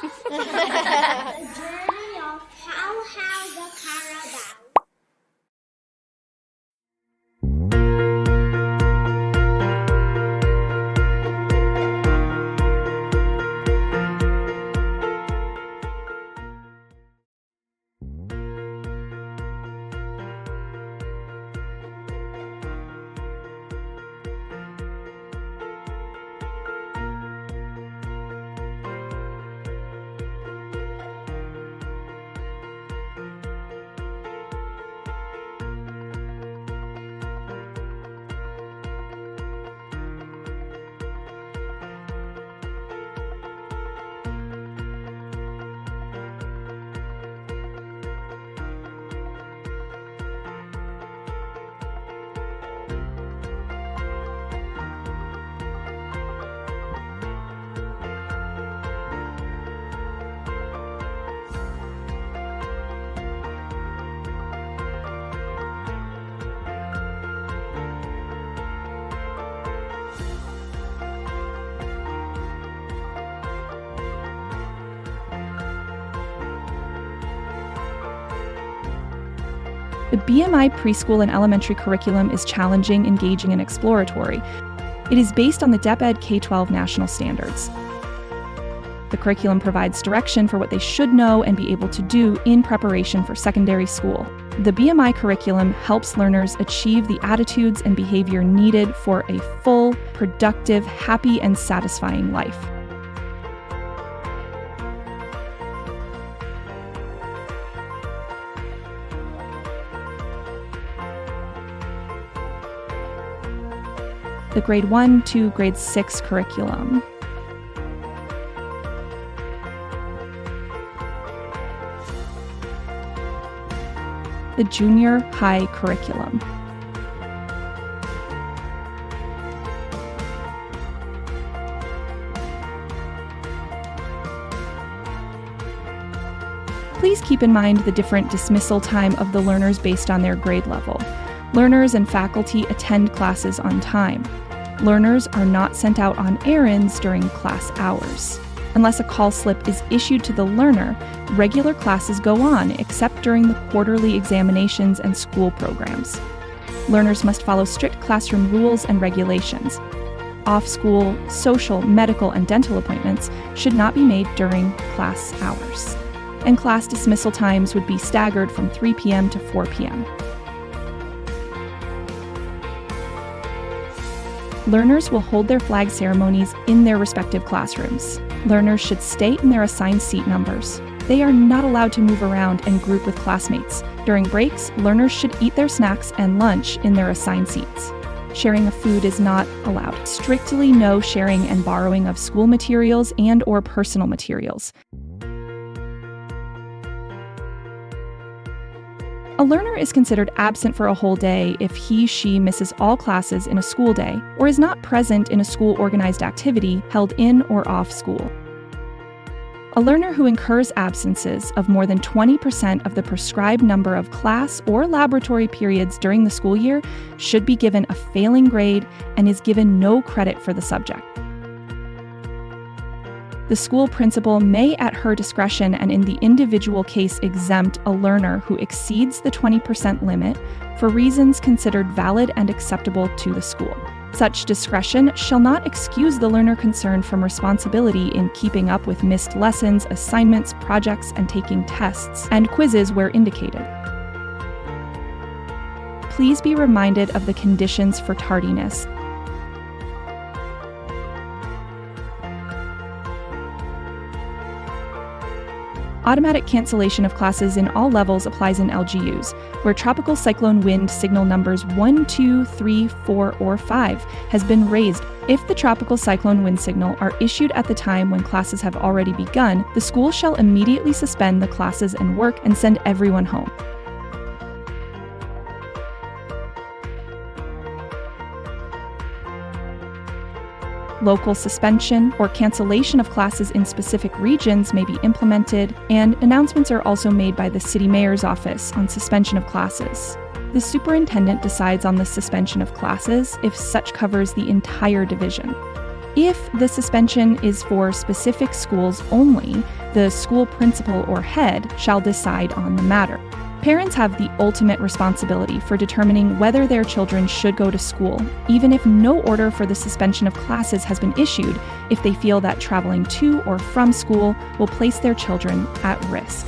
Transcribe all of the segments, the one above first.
The journey of how the Carabao. The BMI preschool and elementary curriculum is challenging, engaging, and exploratory. It is based on the DepEd K-12 national standards. The curriculum provides direction for what they should know and be able to do in preparation for secondary school. The BMI curriculum helps learners achieve the attitudes and behavior needed for a full, productive, happy, and satisfying life. The grade 1 to grade 6 curriculum. The junior high curriculum. Please keep in mind the different dismissal time of the learners based on their grade level. Learners and faculty attend classes on time. Learners are not sent out on errands during class hours. Unless a call slip is issued to the learner, regular classes go on except during the quarterly examinations and school programs. Learners must follow strict classroom rules and regulations. Off-school, social, medical, and dental appointments should not be made during class hours. And class dismissal times would be staggered from 3 p.m. to 4 p.m. Learners will hold their flag ceremonies in their respective classrooms. Learners should stay in their assigned seat numbers. They are not allowed to move around and group with classmates. During breaks, learners should eat their snacks and lunch in their assigned seats. Sharing of food is not allowed. Strictly no sharing and borrowing of school materials and/or personal materials. A learner is considered absent for a whole day if he/she misses all classes in a school day or is not present in a school-organized activity held in or off school. A learner who incurs absences of more than 20% of the prescribed number of class or laboratory periods during the school year should be given a failing grade and is given no credit for the subject. The school principal may, at her discretion and in the individual case, exempt a learner who exceeds the 20% limit for reasons considered valid and acceptable to the school. Such discretion shall not excuse the learner concerned from responsibility in keeping up with missed lessons, assignments, projects, and taking tests and quizzes where indicated. Please be reminded of the conditions for tardiness. Automatic cancellation of classes in all levels applies in LGUs, where tropical cyclone wind signal numbers 1, 2, 3, 4, or 5 has been raised. If the tropical cyclone wind signal are issued at the time when classes have already begun, the school shall immediately suspend the classes and work and send everyone home. Local suspension or cancellation of classes in specific regions may be implemented, and announcements are also made by the City Mayor's Office on suspension of classes. The superintendent decides on the suspension of classes if such covers the entire division. If the suspension is for specific schools only, the school principal or head shall decide on the matter. Parents have the ultimate responsibility for determining whether their children should go to school, even if no order for the suspension of classes has been issued, if they feel that traveling to or from school will place their children at risk.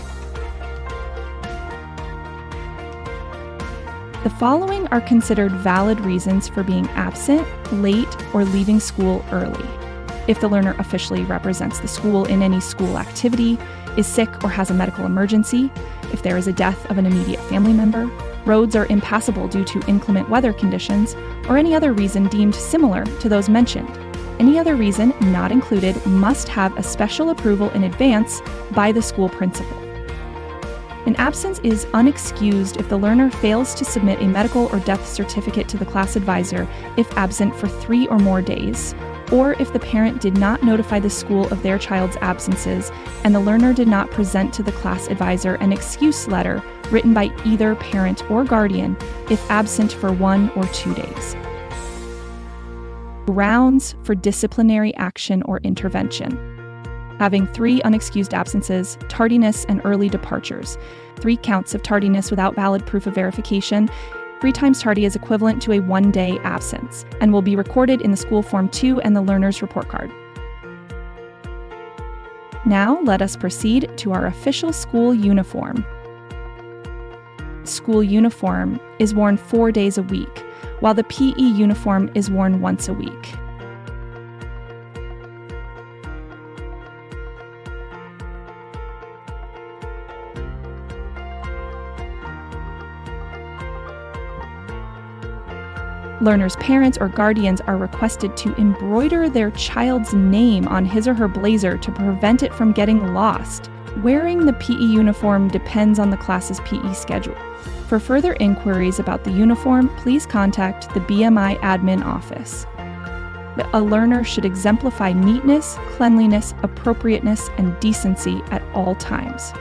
The following are considered valid reasons for being absent, late, or leaving school early. If the learner officially represents the school in any school activity, is sick or has a medical emergency, if there is a death of an immediate family member, roads are impassable due to inclement weather conditions, or any other reason deemed similar to those mentioned. Any other reason not included must have a special approval in advance by the school principal. An absence is unexcused if the learner fails to submit a medical or death certificate to the class advisor if absent for 3 or more days, or if the parent did not notify the school of their child's absences and the learner did not present to the class advisor an excuse letter written by either parent or guardian if absent for 1 or 2 days. Grounds for disciplinary action or intervention. Having 3 unexcused absences, tardiness, and early departures. 3 counts of tardiness without valid proof of verification. 3 times tardy is equivalent to a 1-day absence and will be recorded in the school Form 2 and the learner's report card. Now let us proceed to our official school uniform. School uniform is worn 4 days a week, while the PE uniform is worn once a week. Learners' parents or guardians are requested to embroider their child's name on his or her blazer to prevent it from getting lost. Wearing the PE uniform depends on the class's PE schedule. For further inquiries about the uniform, please contact the BMI admin office. A learner should exemplify neatness, cleanliness, appropriateness, and decency at all times.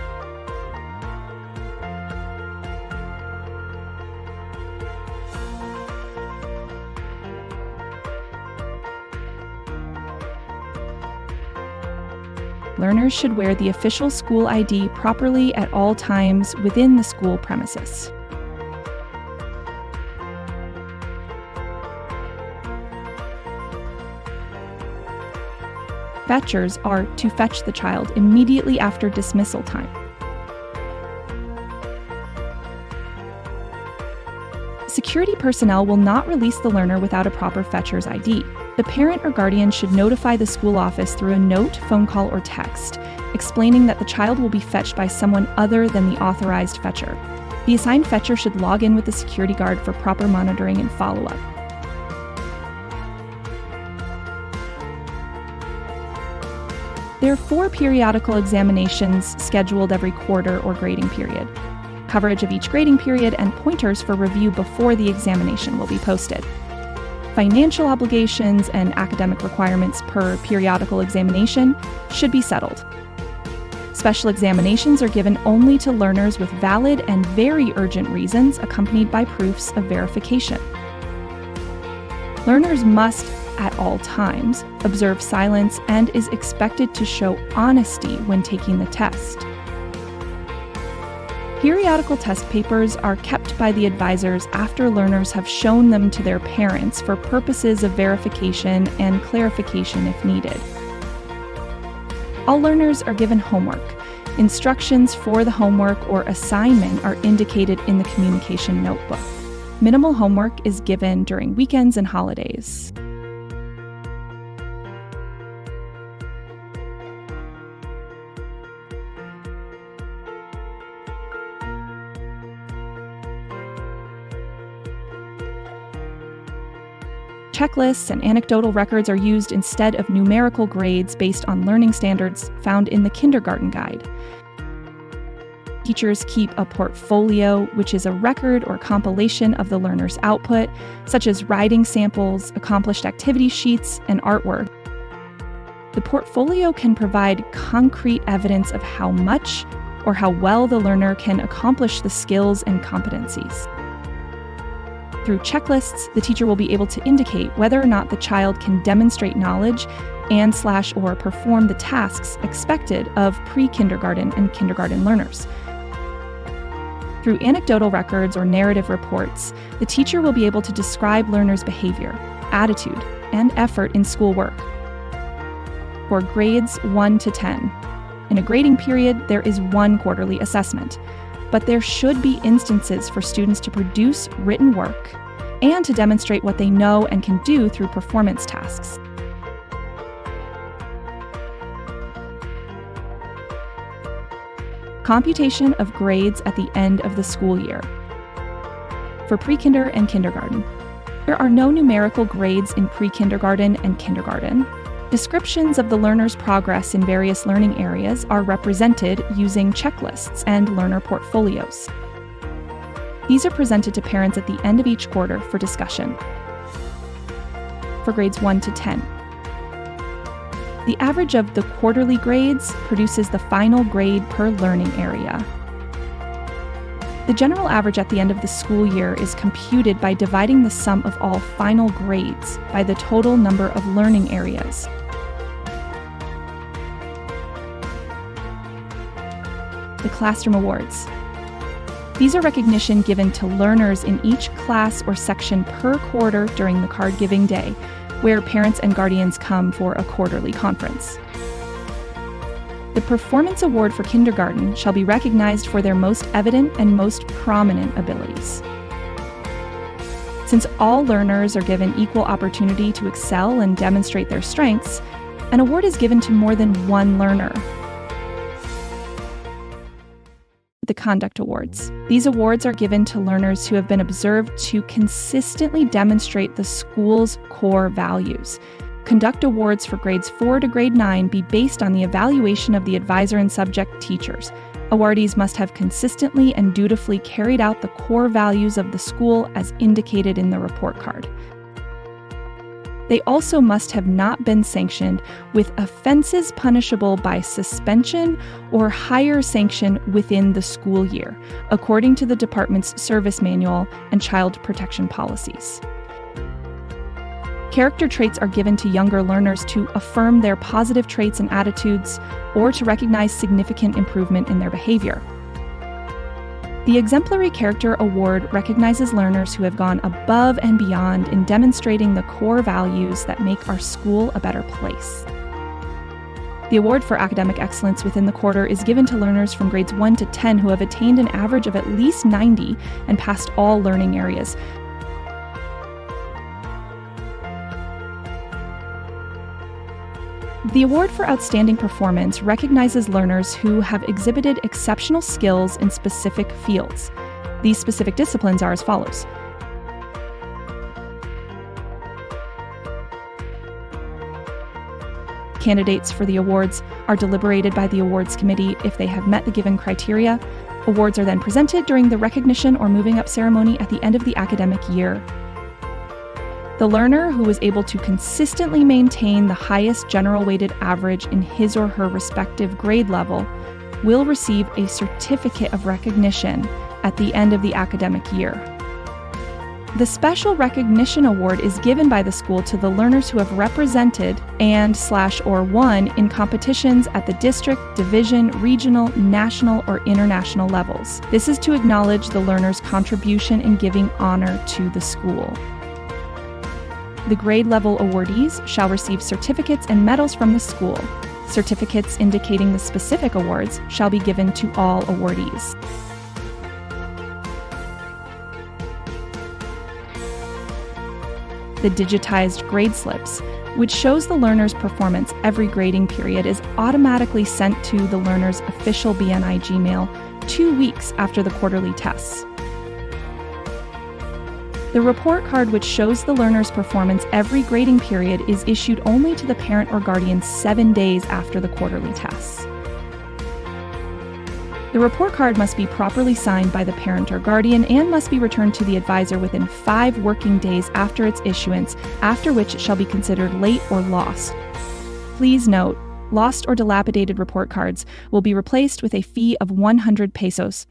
Learners should wear the official school ID properly at all times within the school premises. Fetchers are to fetch the child immediately after dismissal time. Security personnel will not release the learner without a proper fetcher's ID. The parent or guardian should notify the school office through a note, phone call, or text, explaining that the child will be fetched by someone other than the authorized fetcher. The assigned fetcher should log in with the security guard for proper monitoring and follow-up. There are 4 periodical examinations scheduled every quarter or grading period. Coverage of each grading period and pointers for review before the examination will be posted. Financial obligations and academic requirements per periodical examination should be settled. Special examinations are given only to learners with valid and very urgent reasons accompanied by proofs of verification. Learners must, at all times, observe silence and is expected to show honesty when taking the test. Periodical test papers are kept by the advisors after learners have shown them to their parents for purposes of verification and clarification if needed. All learners are given homework. Instructions for the homework or assignment are indicated in the communication notebook. Minimal homework is given during weekends and holidays. Checklists and anecdotal records are used instead of numerical grades based on learning standards found in the kindergarten guide. Teachers keep a portfolio, which is a record or compilation of the learner's output, such as writing samples, accomplished activity sheets, and artwork. The portfolio can provide concrete evidence of how much or how well the learner can accomplish the skills and competencies. Through checklists, the teacher will be able to indicate whether or not the child can demonstrate knowledge and/or perform the tasks expected of pre-kindergarten and kindergarten learners. Through anecdotal records or narrative reports, the teacher will be able to describe learners' behavior, attitude, and effort in schoolwork. For grades 1 to 10, in a grading period, there is one quarterly assessment, but there should be instances for students to produce written work and to demonstrate what they know and can do through performance tasks. Computation of grades at the end of the school year. For pre-kinder and kindergarten, there are no numerical grades in pre-kindergarten and kindergarten. Descriptions of the learner's progress in various learning areas are represented using checklists and learner portfolios. These are presented to parents at the end of each quarter for discussion. For grades 1 to 10, the average of the quarterly grades produces the final grade per learning area. The general average at the end of the school year is computed by dividing the sum of all final grades by the total number of learning areas. The classroom awards. These are recognition given to learners in each class or section per quarter during the card-giving day, where parents and guardians come for a quarterly conference. The Performance Award for kindergarten shall be recognized for their most evident and most prominent abilities. Since all learners are given equal opportunity to excel and demonstrate their strengths, an award is given to more than one learner. The Conduct Awards. These awards are given to learners who have been observed to consistently demonstrate the school's core values. Conduct awards for grades 4 to grade 9 be based on the evaluation of the advisor and subject teachers. Awardees must have consistently and dutifully carried out the core values of the school as indicated in the report card. They also must have not been sanctioned with offenses punishable by suspension or higher sanction within the school year, according to the department's service manual and child protection policies. Character traits are given to younger learners to affirm their positive traits and attitudes or to recognize significant improvement in their behavior. The Exemplary Character Award recognizes learners who have gone above and beyond in demonstrating the core values that make our school a better place. The award for academic excellence within the quarter is given to learners from grades 1 to 10 who have attained an average of at least 90 and passed all learning areas. The award for outstanding performance recognizes learners who have exhibited exceptional skills in specific fields. These specific disciplines are as follows. Candidates for the awards are deliberated by the awards committee if they have met the given criteria. Awards are then presented during the recognition or moving up ceremony at the end of the academic year. The learner who is able to consistently maintain the highest general weighted average in his or her respective grade level will receive a certificate of recognition at the end of the academic year. The Special Recognition Award is given by the school to the learners who have represented and/or won in competitions at the district, division, regional, national, or international levels. This is to acknowledge the learner's contribution in giving honor to the school. The grade level awardees shall receive certificates and medals from the school. Certificates indicating the specific awards shall be given to all awardees. The digitized grade slips, which shows the learner's performance every grading period, is automatically sent to the learner's official BMI Gmail 2 weeks after the quarterly tests. The report card, which shows the learner's performance every grading period, is issued only to the parent or guardian 7 days after the quarterly tests. The report card must be properly signed by the parent or guardian and must be returned to the advisor within 5 working days after its issuance, after which it shall be considered late or lost. Please note, lost or dilapidated report cards will be replaced with a fee of 100 pesos.